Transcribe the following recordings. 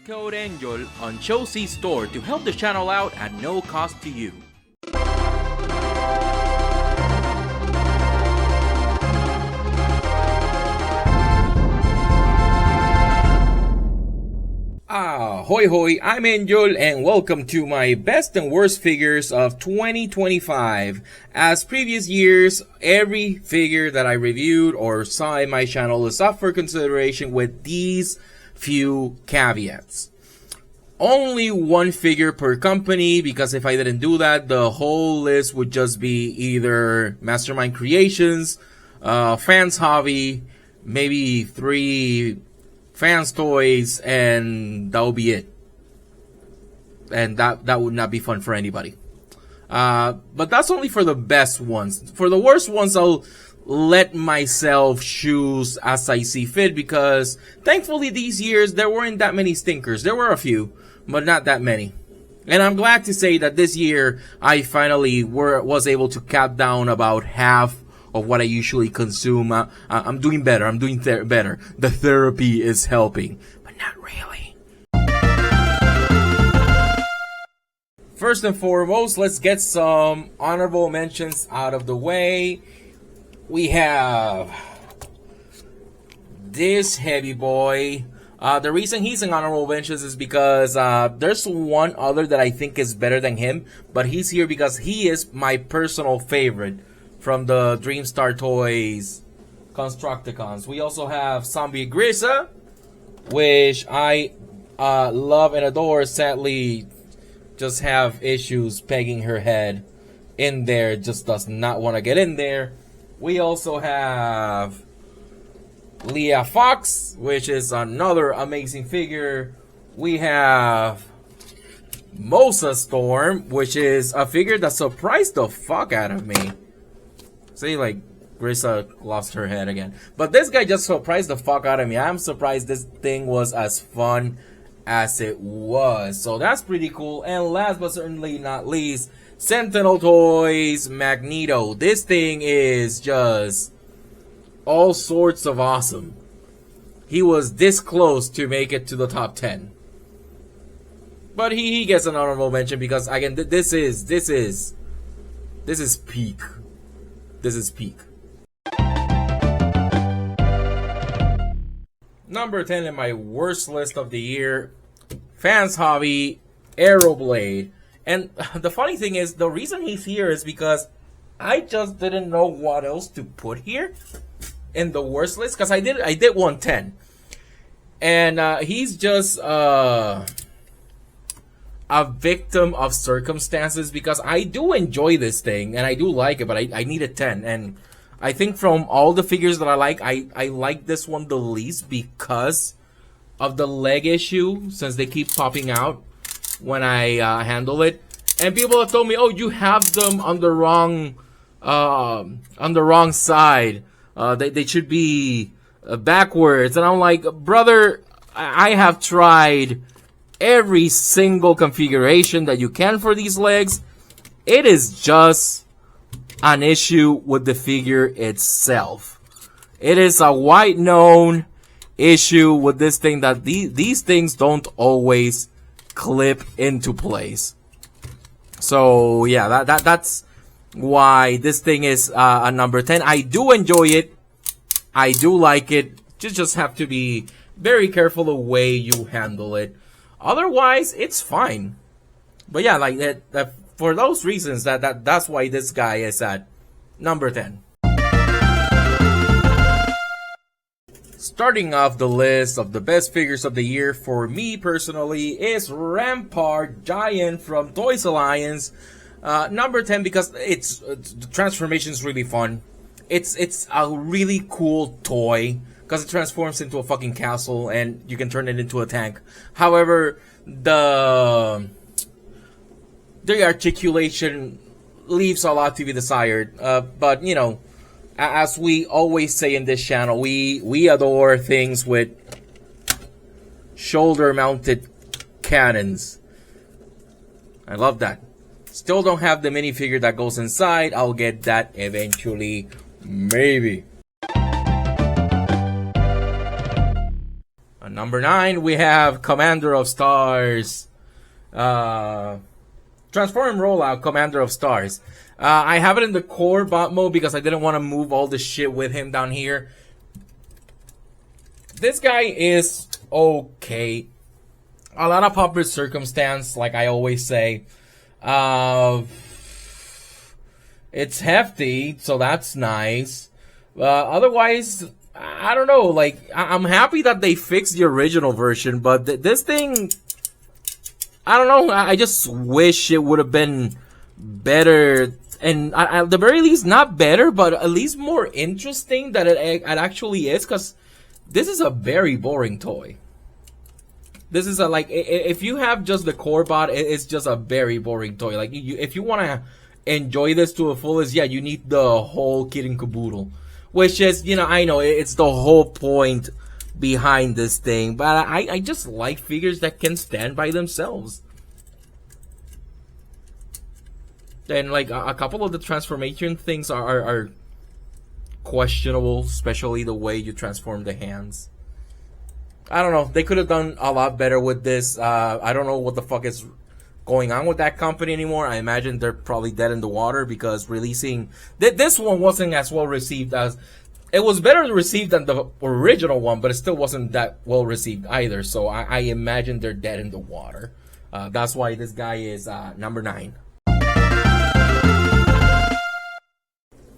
code Enyol on Chosie's store to help the channel out at no cost to you. Hoy hoy, I'm Enyol and welcome to my best and worst figures of 2025. As previous years, every figure that I reviewed or saw in my channel is up for consideration with these few caveats. Only one figure per company, because if I didn't do that, the whole list would just be either Mastermind Creations, Fans Hobby, maybe 3 Fans Toys, and that would be it. And that would not be fun for anybody. But that's only for the best ones. For the worst ones, I'll let myself choose as I see fit, because thankfully these years there weren't that many stinkers. There were a few, but not that many. And I'm glad to say that this year I finally was able to cut down about half of what I usually consume. I'm doing better. I'm doing better. The therapy is helping, but not really. First and foremost, let's get some honorable mentions out of the way. We have this heavy boy. The reason he's in honorable mentions is because there's one other that I think is better than him, but he's here because he is my personal favorite from the Dreamstar Toys Constructicons. We also have Zombie Grissa, which I love and adore. Sadly, just have issues pegging her head in there. Just does not want to get in there. We also have Leah Fox, which is another amazing figure. We have Mosa Storm, which is a figure that surprised the fuck out of me. See, like, Grissa lost her head again. But this guy just surprised the fuck out of me. I'm surprised this thing was as fun as it was. So that's pretty cool. And last but certainly not least, Sentinel Toys Magneto. This thing is just all sorts of awesome. He was this close to make it to the top 10. But he gets an honorable mention because, again, this is peak. This is peak. Number 10 in my worst list of the year, Fans Hobby Aeroblade. And the funny thing is, the reason he's here is because I just didn't know what else to put here in the worst list, because I did 110. And he's just a victim of circumstances, because I do enjoy this thing and I do like it, but I need a 10. And I think from all the figures that I like, I like this one the least because of the leg issue, since they keep popping out when I handle it. And people have told me, oh, you have them on the wrong side. They should be backwards. And I'm like, brother, I have tried every single configuration that you can for these legs. It is just an issue with the figure itself. It is a wide known issue with this thing that these things don't always clip into place. So yeah, that's why this thing is a number 10. I do enjoy it. I do like it. Just have to be very careful the way you handle it. Otherwise, it's fine. But yeah, like that for those reasons, that's why this guy is at number 10. Starting off the list of the best figures of the year for me personally is Rampart Giant from Toys Alliance. Number 10 because the transformation is really fun. It's a really cool toy because it transforms into a fucking castle and you can turn it into a tank. However, the articulation leaves a lot to be desired. But you know, as we always say in this channel, we adore things with shoulder-mounted cannons. I love that. Still don't have the minifigure that goes inside. I'll get that eventually, maybe. Number 9, we have Commander of Stars. Transform rollout, Commander of Stars. I have it in the core bot mode because I didn't want to move all this shit with him down here. This guy is okay. A lot of popular circumstance, like I always say. It's hefty, so that's nice. Otherwise, I don't know. Like, I'm happy that they fixed the original version, but this thing, I don't know. I just wish it would have been better, and at the very least, not better, but at least more interesting than it actually is. Because this is a very boring toy. This is like, if you have just the core bot, it's just a very boring toy. Like, if you want to enjoy this to the fullest, yeah, you need the whole kit and caboodle. Which is, you know, I know it's the whole point behind this thing, but I just like figures that can stand by themselves. And like a couple of the transformation things are questionable, especially the way you transform the hands. I don't know. They could have done a lot better with this. I don't know what the fuck is going on with that company anymore. I imagine they're probably dead in the water because releasing this one wasn't as well received as it was better received than the original one, but it still wasn't that well received either. So I imagine they're dead in the water. That's why this guy is number 9.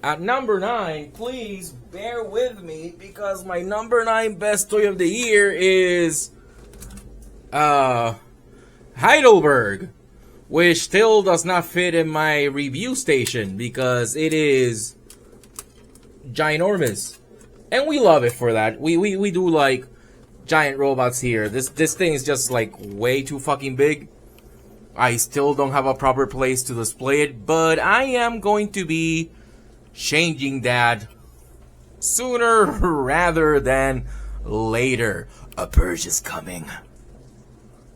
At number 9, please bear with me because my number 9 best toy of the year is Heidelberg, which still does not fit in my review station because it is ginormous, and we love it for that. We do like giant robots here. This thing is just like way too fucking big. I still don't have a proper place to display it, but I am going to be changing that sooner rather than later. A purge is coming.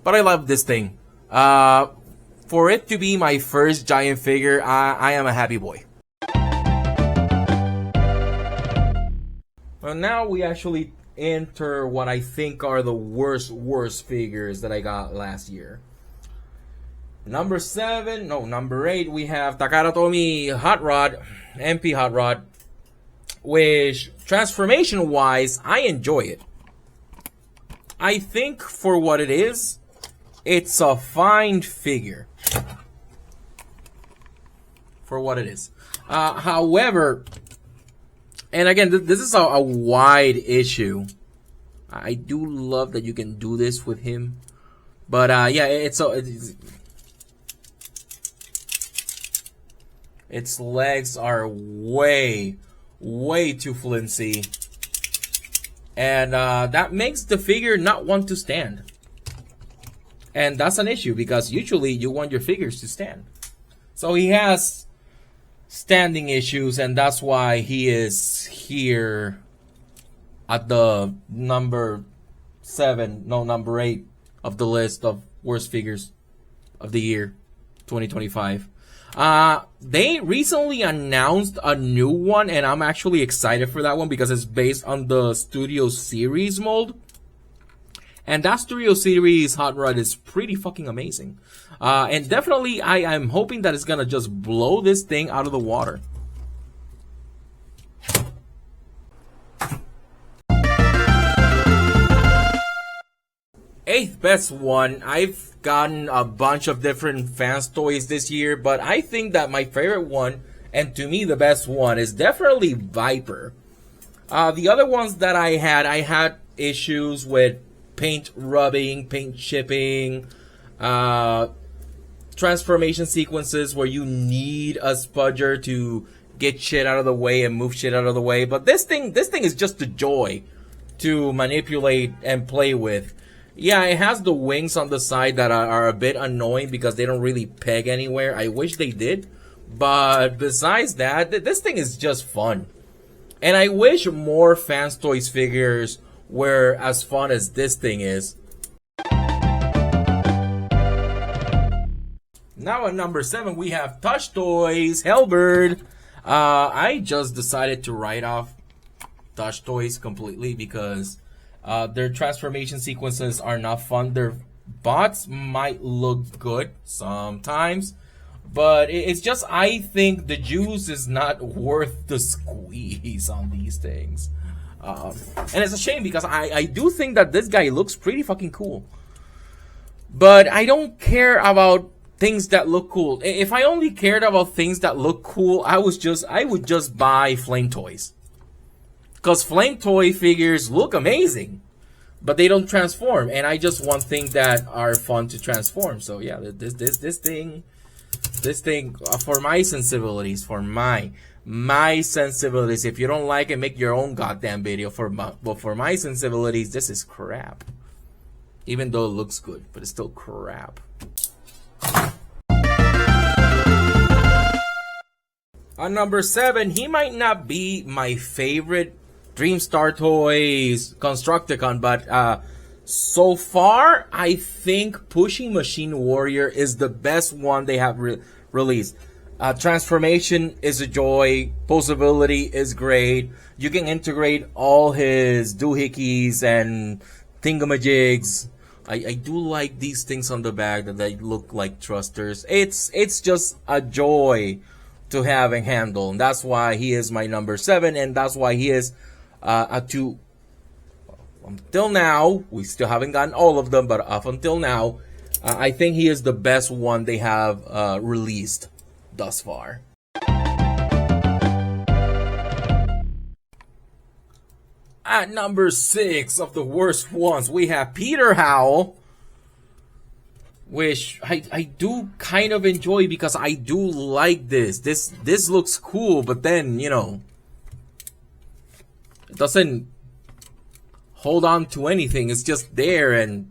But I love this thing. For it to be my first giant figure, I am a happy boy. Well, now we actually enter what I think are the worst figures that I got last year. Number 8, we have Takara Tomy Hot Rod, MP Hot Rod, which transformation wise, I enjoy it. I think for what it is, it's a fine figure. For what it is. However, and again, this is a wide issue. I do love that you can do this with him. But yeah, its legs are way too flimsy. And that makes the figure not want to stand. And that's an issue because usually you want your figures to stand. So he has standing issues, and that's why he is here at the number 8 of the list of worst figures of the year 2025. They recently announced a new one, and I'm actually excited for that one because it's based on the Studio Series mold. And that Studio Series Hot Rod is pretty fucking amazing. And definitely, I'm hoping that it's gonna just blow this thing out of the water. Eighth best one. I've gotten a bunch of different fans toys this year, but I think that my favorite one, and to me the best one, is definitely Viper. The other ones that I had issues with paint rubbing, paint chipping, transformation sequences where you need a spudger to get shit out of the way and move shit out of the way. But this thing is just a joy to manipulate and play with. Yeah, it has the wings on the side that are a bit annoying because they don't really peg anywhere. I wish they did. But besides that, this thing is just fun. And I wish more Fans Toys figures were as fun as this thing is. Now at number 7, we have Touch Toys Hellbird. I just decided to write off Touch Toys completely because Their transformation sequences are not fun. Their bots might look good sometimes, but it's just, I think the juice is not worth the squeeze on these things. And it's a shame because I do think that this guy looks pretty fucking cool. But I don't care about things that look cool. If I only cared about things that look cool, I would just buy Flame Toys. Because Flame Toy figures look amazing, but they don't transform. And I just want things that are fun to transform. So yeah, this thing, for my sensibilities, my sensibilities. If you don't like it, make your own goddamn video. But for my sensibilities, this is crap. Even though it looks good, but it's still crap. On number 7, he might not be my favorite Dreamstar Toys Constructicon, but so far, I think Pushing Machine Warrior is the best one they have released. Transformation is a joy. Posability is great. You can integrate all his doohickeys and thingamajigs. I do like these things on the back that they look like thrusters. It's just a joy to have and handle. And that's why he is my number 7, and that's why he is a 2. Until now, we still haven't gotten all of them, but up until now, I think he is the best one they have released thus far. At number 6 of the worst ones, we have Peter Howl, which I do kind of enjoy because I do like this. This looks cool, but then, you know, it doesn't hold on to anything. It's just there, and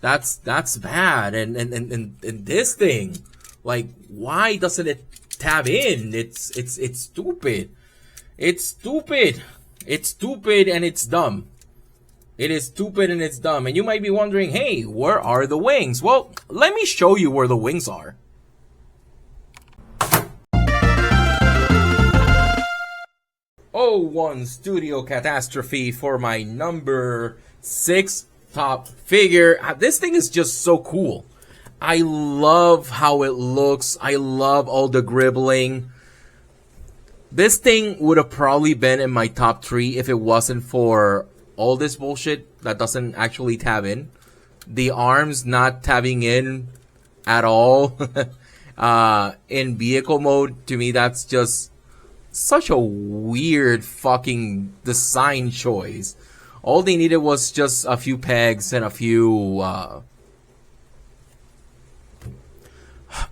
that's bad. And this thing, like, why doesn't it tab in? It's stupid. It's stupid. It's stupid and it's dumb. It is stupid and it's dumb. And you might be wondering, hey, where are the wings? Well, let me show you where the wings are. Oh, Studio Catastrophe for my number 6 top figure. This thing is just so cool. I love how it looks. I love all the gribbling. This thing would have probably been in my top 3 if it wasn't for all this bullshit that doesn't actually tab in. The arms not tabbing in at all in vehicle mode. To me, that's just such a weird fucking design choice. All they needed was just a few pegs and a few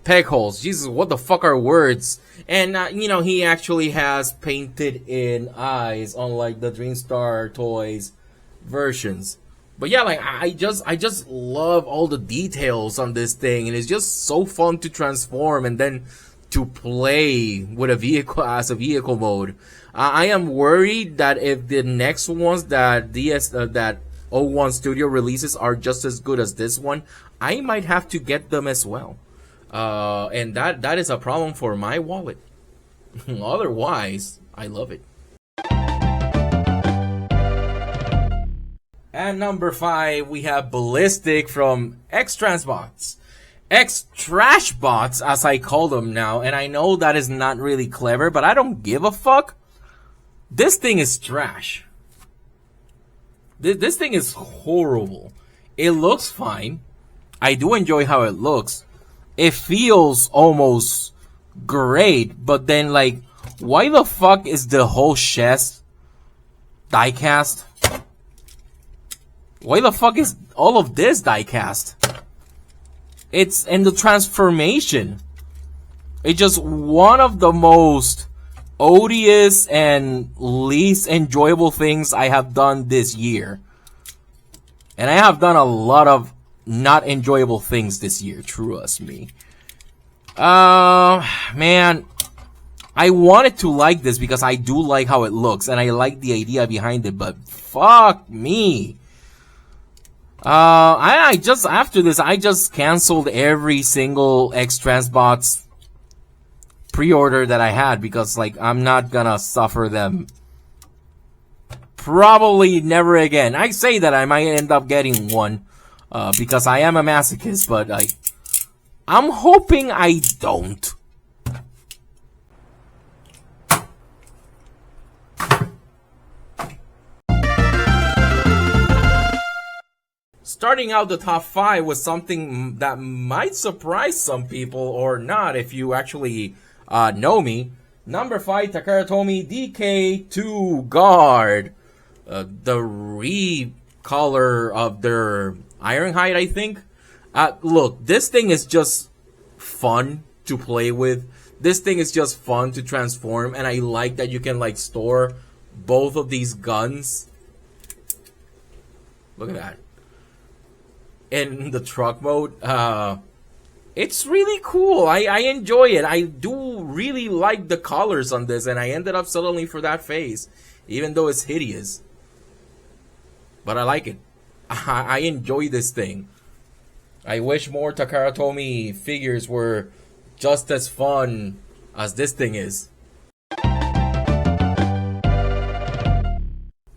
peg holes. Jesus, what the fuck are words? And, you know, he actually has painted in eyes, unlike the Dreamstar Toys versions. But yeah, like, I just love all the details on this thing, and it's just so fun to transform and then to play with a vehicle as a vehicle mode. I am worried that if the next ones that that O1 Studio releases are just as good as this one, I might have to get them as well. And that is a problem for my wallet. Otherwise, I love it. At number 5, we have Ballistic from X-Transbots. X-Trashbots, as I call them now. And I know that is not really clever, but I don't give a fuck. This thing is trash. This thing is horrible. It looks fine. I do enjoy how it looks. It feels almost great, but then, like, why the fuck is the whole chest die-cast? Why the fuck is all of this die-cast? It's in the transformation. It's just one of the most odious and least enjoyable things I have done this year. And I have done a lot of not enjoyable things this year, trust me. Man, I wanted to like this because I do like how it looks and I like the idea behind it, but fuck me. I just, after this, I just canceled every single X-Transbots pre-order that I had because, like, I'm not gonna suffer them Probably never again. I say that I might end up getting one because I am a masochist, but I'm hoping I don't. Starting out the top 5 was something that might surprise some people or not if you actually know me. Number 5, Takara Tomy DK2 Guard. The recolor of their Ironhide, I think. Look, this thing is just fun to play with. This thing is just fun to transform, and I like that you can like store both of these guns. Look at that. In the truck mode, it's really cool. I enjoy it. I do really like the colors on this, and I ended up settling for that face, even though it's hideous. But I like it. I enjoy this thing. I wish more Takara Tomy figures were just as fun as this thing is.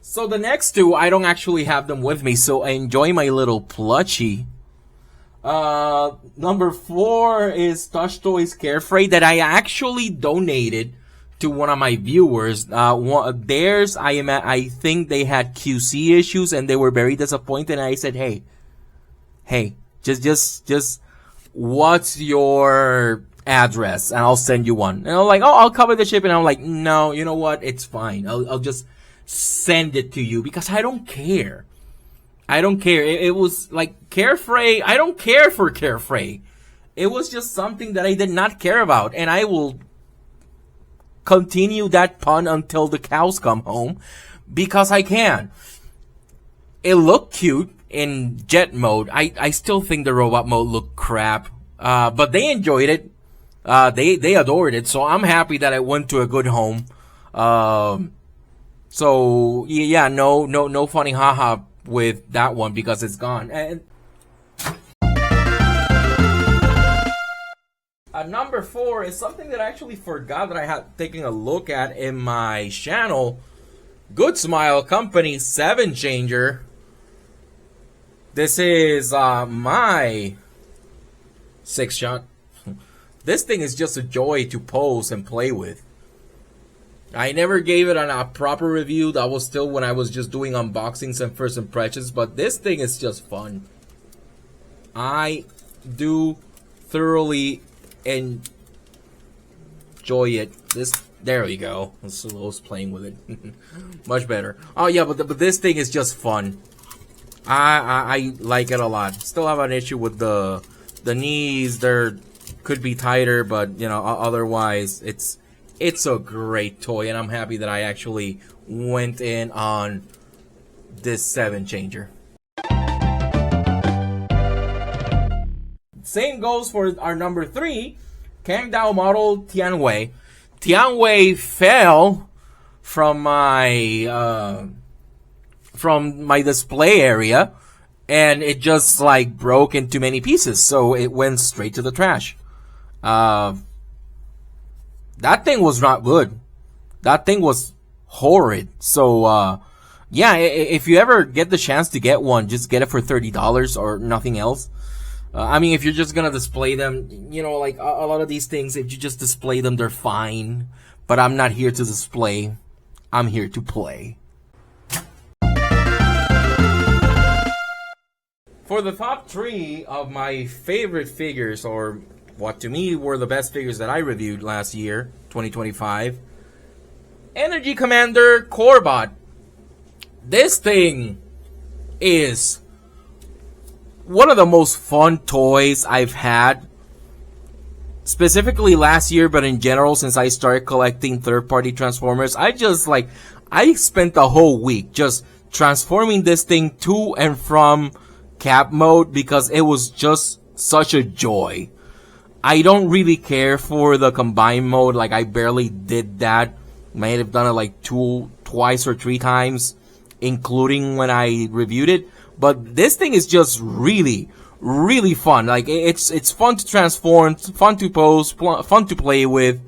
So the next two, I don't actually have them with me, so I enjoy my little plushie. Number 4 is Touch Toys Carefree that I actually donated to one of my viewers. Theirs, I think they had QC issues and they were very disappointed. And I said, hey, just, what's your address? And I'll send you one. And I'm like, oh, I'll cover the shipping. And I'm like, no, you know what? It's fine. I'll just send it to you because I don't care. I don't care. It was like Carefree. I don't care for Carefree. It was just something that I did not care about. And I will continue that pun until the cows come home because I can. It looked cute in jet mode. I still think the robot mode looked crap. But they enjoyed it. They adored it. So I'm happy that I went to a good home. So yeah, no funny haha with that one because it's gone. And number 4 is something that I actually forgot that I had taken a look at in my channel. Good Smile Company 7 Changer. This is my 6-shot. This thing is just a joy to pose and play with. I never gave it a proper review. That was still when I was just doing unboxings and first impressions. But this thing is just fun. I do thoroughly enjoy it. There we go. I was playing with it. Much better. Oh yeah, but this thing is just fun. I like it a lot. Still have an issue with the knees. They're could be tighter, but you know, otherwise it's a great toy, and I'm happy that I actually went in on this 7 Changer. Same goes for our number 3, Kangdao model Tianwei. Tianwei fell from my display area, and it just like broke into many pieces, so it went straight to the trash. That thing was not good. That thing was horrid. So, yeah, if you ever get the chance to get one, just get it for $30 or nothing else. I mean, if you're just gonna display them, you know, like a lot of these things, if you just display them, they're fine. But I'm not here to display. I'm here to play. For the top 3 of my favorite figures, or what to me were the best figures that I reviewed last year, 2025. Energy Commander Corebot. This thing is one of the most fun toys I've had. Specifically last year, but in general since I started collecting third-party Transformers. I spent the whole week just transforming this thing to and from cap mode because it was just such a joy. I don't really care for the combined mode. Like, I barely did that. Might have done it like twice or 3 times, including when I reviewed it. But this thing is just really, really fun. Like, it's fun to transform, fun to pose, fun to play with.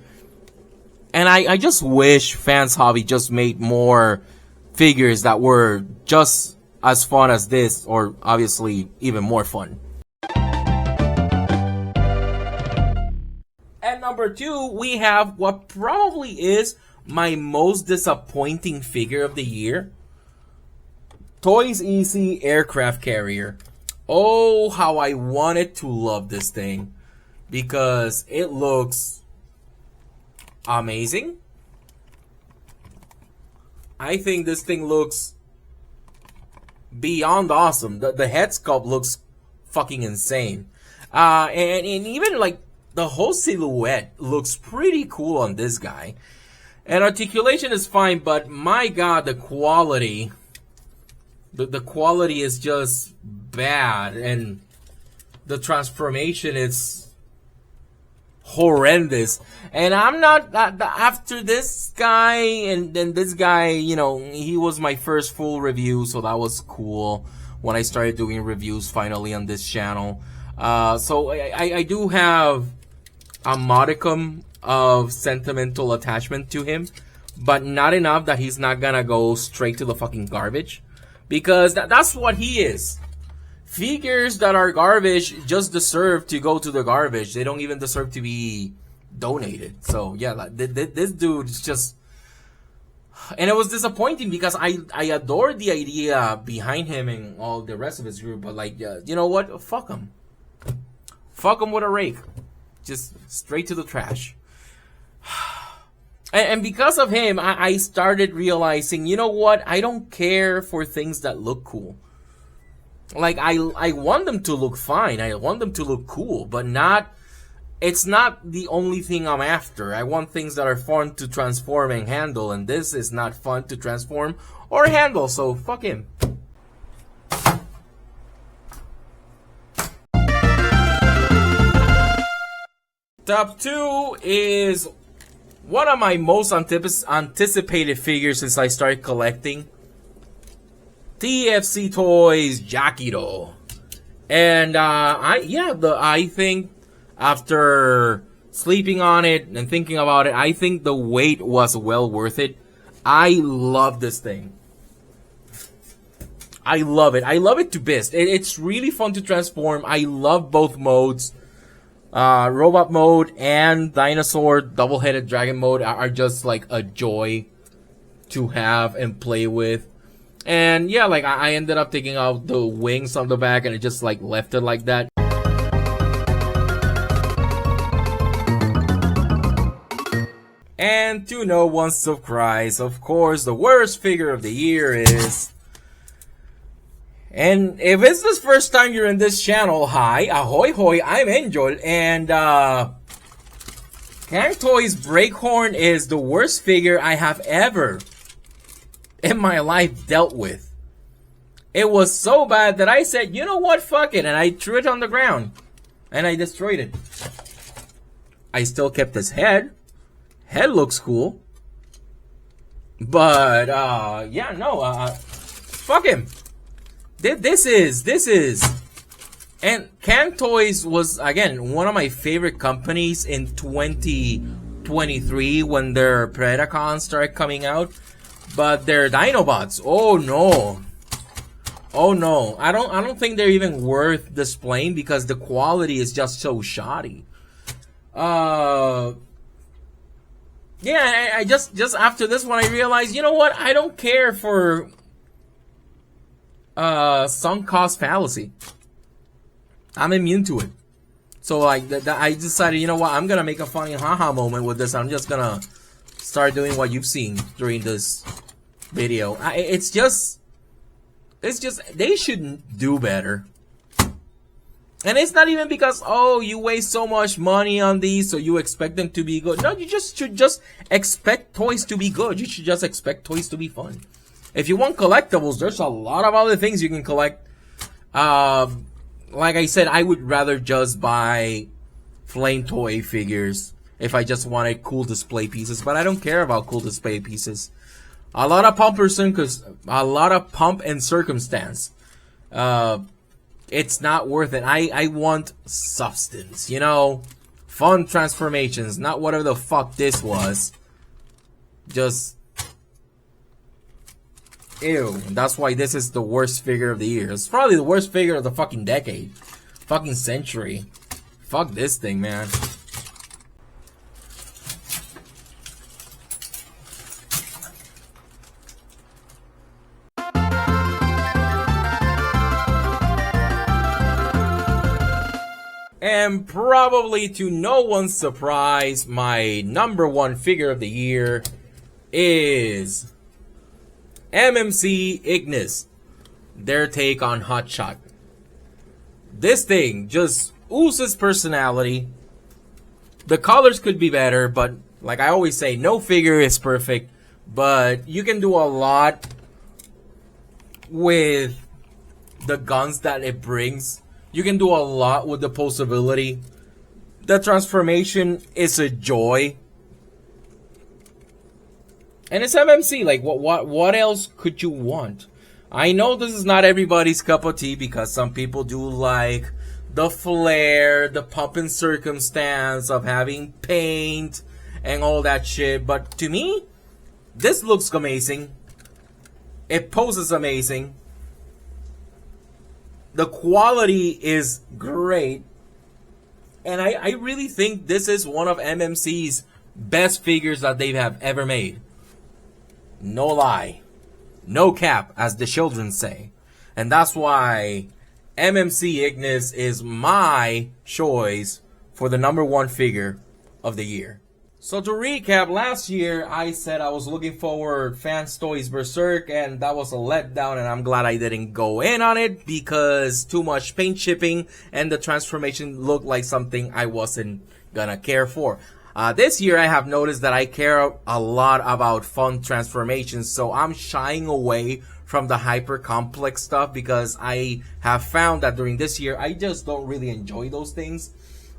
And I just wish Fans Hobby just made more figures that were just as fun as this, or obviously even more fun. At number 2, we have what probably is my most disappointing figure of the year. Toys Easy Aircraft Carrier. Oh, how I wanted to love this thing, because it looks amazing. I think this thing looks beyond awesome. The head sculpt looks fucking insane. And even like the whole silhouette looks pretty cool on this guy. And articulation is fine, but my god, the quality. The quality is just bad, and the transformation is horrendous. And I'm not after this guy, and then this guy, you know, he was my first full review, so that was cool when I started doing reviews finally on this channel. So I do have a modicum of sentimental attachment to him, but not enough that he's not gonna go straight to the fucking garbage. Because that's what he is. Figures that are garbage just deserve to go to the garbage. They don't even deserve to be donated. So yeah, like, this dude is just... And it was disappointing because I adored the idea behind him and all the rest of his group. But like, you know what? Fuck him. Fuck him with a rake. Just straight to the trash. And because of him, I started realizing, you know what? I don't care for things that look cool. Like, I want them to look fine. I want them to look cool, but not... It's not the only thing I'm after. I want things that are fun to transform and handle, and this is not fun to transform or handle, so fuck him. Top 2 is... one of my most anticipated figures since I started collecting. TFC Toys Jackito. And I think after sleeping on it and thinking about it, I think the wait was well worth it. I love this thing. I love it. I love it to bits. It's really fun to transform. I love both modes. Robot mode and dinosaur double-headed dragon mode are just like a joy to have and play with. And yeah, like I ended up taking out the wings on the back and it just like left it like that. And to no one's surprise, of course, the worst figure of the year is... And if it's the first time you're in this channel, hi, ahoy hoy, I'm Enyol, and Kang Toys Breakhorn is the worst figure I have ever in my life dealt with. It was so bad that I said, you know what, fuck it, and I threw it on the ground, and I destroyed it. I still kept his head. Head looks cool. But, yeah, no, fuck him. This is, and Kang Toys was, again, one of my favorite companies in 2023 when their Predacons started coming out. But their Dinobots, oh no. Oh no, I don't think they're even worth displaying because the quality is just so shoddy. Yeah, I just after this one I realized, you know what, I don't care for sunk cost fallacy. I'm immune to it. So like I decided, you know what, I'm gonna make a funny haha moment with this. I'm just gonna start doing what you've seen during this video. It's just they should do better. And it's not even because, oh, you waste so much money on these, so you expect them to be good. No, you just should just expect toys to be good. You should just expect toys to be fun. If you want collectibles, there's a lot of other things you can collect. Like I said, I would rather just buy flame toy figures if I just wanted cool display pieces. But I don't care about cool display pieces. A lot of pump and circumstance. It's not worth it. I want substance, you know? Fun transformations, not whatever the fuck this was. Just Ew. That's why this is the worst figure of the year. It's probably the worst figure of the fucking decade. Fucking century. Fuck this thing, man. And probably to no one's surprise, my number one figure of the year is MMC Ignis. Their take on Hotshot. This thing just oozes personality. The colors could be better, but like I always say, no figure is perfect. But you can do a lot with the guns that it brings. You can do a lot with the posability. The transformation is a joy. And it's MMC. Like, what else could you want? I know this is not everybody's cup of tea because some people do like the flair, the pump and circumstance of having paint and all that shit. But to me, this looks amazing. It poses amazing. The quality is great. And I really think this is one of MMC's best figures that they have ever made. No lie. No cap, as the children say. And that's why MMC Ignis is my choice for the number one figure of the year. So to recap, last year I said I was looking forward Fans Toys Berserk, and that was a letdown, and I'm glad I didn't go in on it because too much paint chipping and the transformation looked like something I wasn't gonna care for. This year I have noticed that I care a lot about fun transformations, so I'm shying away from the hyper complex stuff because I have found that during this year I just don't really enjoy those things.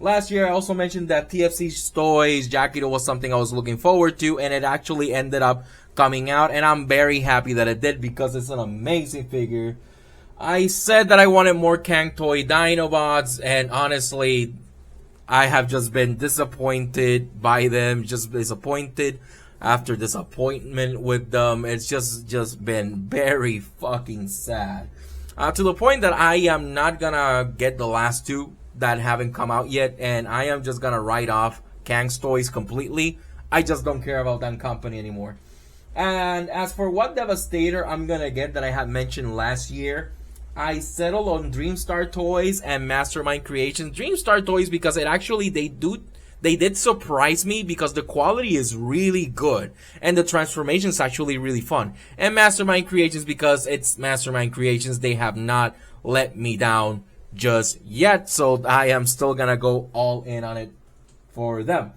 Last year I also mentioned that TFC's Toys Jackito was something I was looking forward to, and it actually ended up coming out, and I'm very happy that it did because it's an amazing figure. I said that I wanted more Kang Toy Dinobots, and honestly I have just been disappointed by them, just disappointed after disappointment with them. It's just been very fucking sad. To the point that I am not gonna get the last two that haven't come out yet, and I am just gonna write off Kang's Toys completely. I just don't care about that company anymore. And as for what Devastator I'm gonna get that I had mentioned last year, I settled on Dreamstar Toys and Mastermind Creations. Dreamstar Toys because it actually they did surprise me because the quality is really good and the transformation is actually really fun. And Mastermind Creations because it's Mastermind Creations, they have not let me down just yet, so I am still gonna go all in on it for them.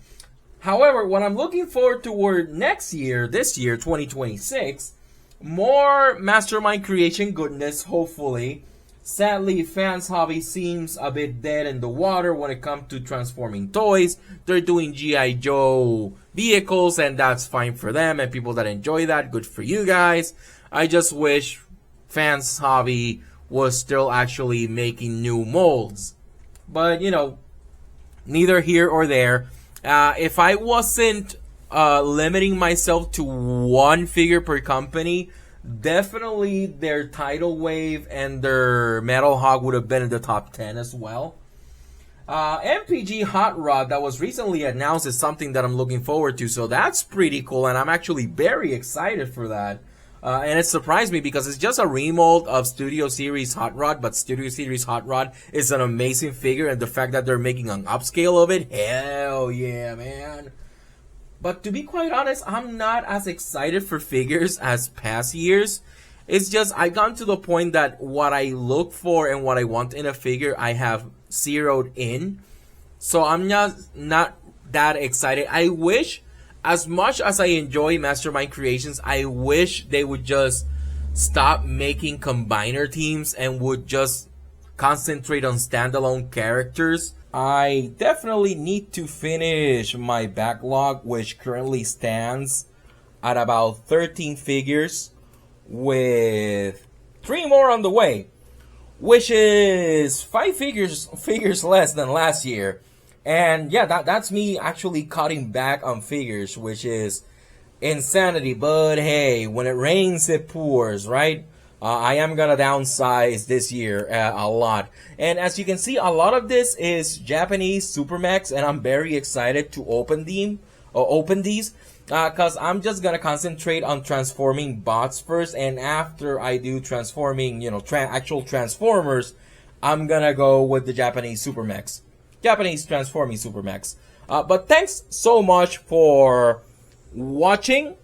However, what I'm looking forward toward next year, this year 2026, more Mastermind Creation goodness, hopefully. Sadly, Fans Hobby seems a bit dead in the water when it comes to transforming toys. They're doing G.I. Joe vehicles, and that's fine for them, and people that enjoy that, good for you guys. I just wish Fans Hobby was still actually making new molds. But, you know, neither here or there. If I wasn't limiting myself to one figure per company, definitely their Tidal Wave and their Metal Hog would have been in the top 10 as well. MPG Hot Rod that was recently announced is something that I'm looking forward to, so that's pretty cool, and I'm actually very excited for that. And it surprised me because it's just a remold of Studio Series Hot Rod, but Studio Series Hot Rod is an amazing figure, and the fact that they're making an upscale of it, hell yeah, man. But to be quite honest, I'm not as excited for figures as past years. It's just I got to the point that what I look for and what I want in a figure, I have zeroed in. So I'm not that excited. I wish, as much as I enjoy Mastermind Creations, I wish they would just stop making combiner teams and would just concentrate on standalone characters. I definitely need to finish my backlog, which currently stands at about 13 figures, with 3 more on the way, which is 5 figures less than last year. And yeah, that's me actually cutting back on figures, which is insanity. But hey, when it rains, it pours, right? I am gonna downsize this year a lot. And as you can see, a lot of this is Japanese Supermax, and I'm very excited to open these. Because I'm just gonna concentrate on transforming bots first, and after I do transforming, actual transformers, I'm gonna go with the Japanese Supermax. Japanese transforming Supermax. But thanks so much for watching.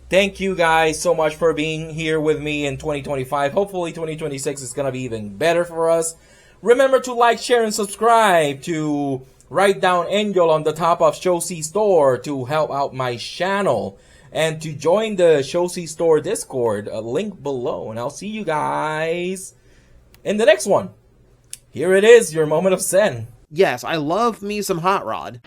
Thank you guys so much for being here with me in 2025. Hopefully 2026 is going to be even better for us. Remember to like, share, and subscribe, to write down Enyol on the top of Show-C Store to help out my channel, and to join the Show-C Store Discord, a link below. And I'll see you guys in the next one. Here it is, your moment of zen. Yes, I love me some Hot Rod.